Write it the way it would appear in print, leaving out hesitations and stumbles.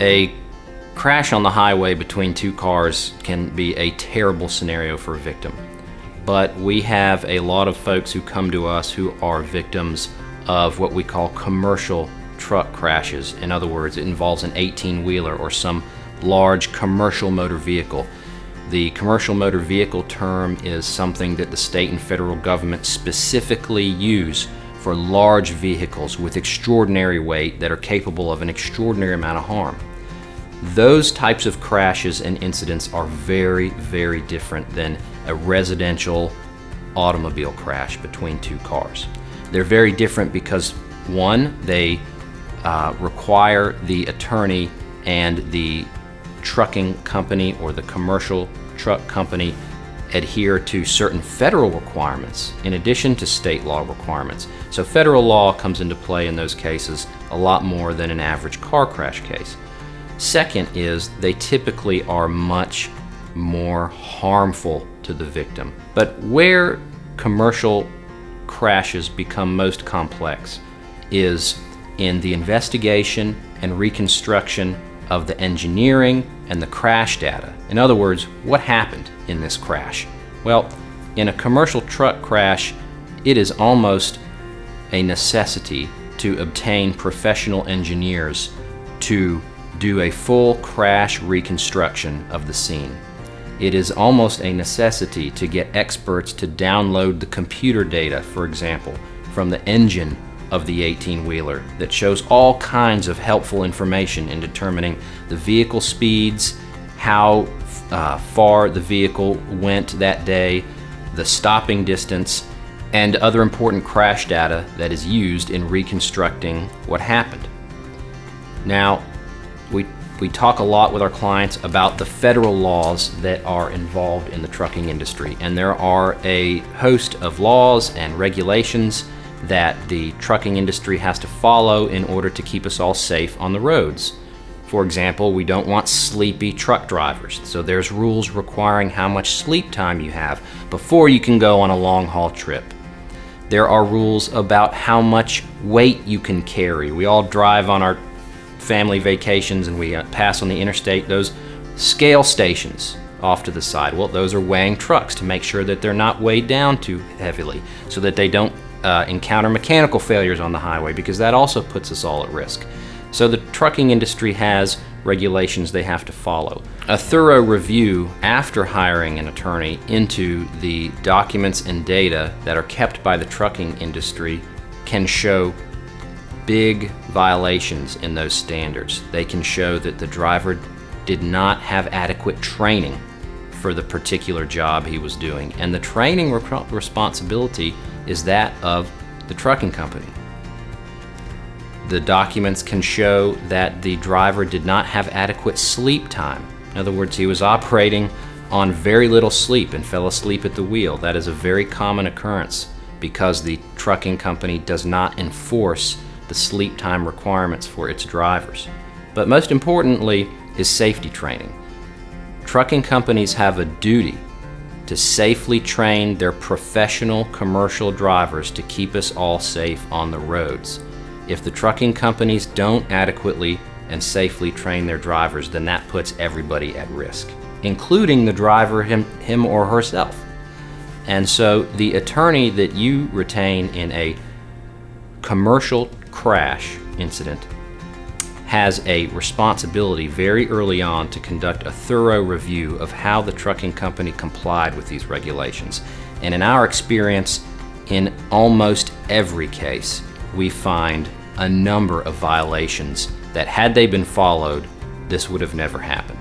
A crash on the highway between two cars can be a terrible scenario for a victim. But we have a lot of folks who come to us who are victims of what we call commercial truck crashes. In other words, it involves an 18-wheeler or some large commercial motor vehicle. The commercial motor vehicle term is something that the state and federal government specifically use for large vehicles with extraordinary weight that are capable of an extraordinary amount of harm. Those types of crashes and incidents are very, very different than a residential automobile crash between two cars. They're very different because, one, they require the attorney and the trucking company or the commercial truck company adhere to certain federal requirements in addition to state law requirements. So federal law comes into play in those cases a lot more than an average car crash case. Second is they typically are much more harmful to the victim. But where commercial crashes become most complex is in the investigation and reconstruction of the engineering and the crash data. In other words, what happened in this crash? Well, in a commercial truck crash, it is almost a necessity to obtain professional engineers to do a full crash reconstruction of the scene. It is almost a necessity to get experts to download the computer data, for example, from the engine of the 18-wheeler that shows all kinds of helpful information in determining the vehicle speeds, how far the vehicle went that day, the stopping distance, and other important crash data that is used in reconstructing what happened. Now, we talk a lot with our clients about the federal laws that are involved in the trucking industry, and there are a host of laws and regulations that the trucking industry has to follow in order to keep us all safe on the roads. For example, we don't want sleepy truck drivers, so there's rules requiring how much sleep time you have before you can go on a long-haul trip. There are rules about how much weight you can carry. We all drive on our family vacations and we pass on the interstate, those scale stations off to the side. Well, those are weighing trucks to make sure that they're not weighed down too heavily so that they don't encounter mechanical failures on the highway, because that also puts us all at risk. So the trucking industry has regulations they have to follow. A thorough review after hiring an attorney into the documents and data that are kept by the trucking industry can show big violations in those standards. They can show that the driver did not have adequate training for the particular job he was doing, and the training responsibility is that of the trucking company. The documents can show that the driver did not have adequate sleep time. In other words, he was operating on very little sleep and fell asleep at the wheel. That is a very common occurrence because the trucking company does not enforce the sleep time requirements for its drivers. But most importantly is safety training. Trucking companies have a duty to safely train their professional commercial drivers to keep us all safe on the roads. If the trucking companies don't adequately and safely train their drivers, then that puts everybody at risk, including the driver him or herself. And so the attorney that you retain in a commercial crash incident has a responsibility very early on to conduct a thorough review of how the trucking company complied with these regulations. And in our experience, in almost every case, we find a number of violations that, had they been followed, this would have never happened.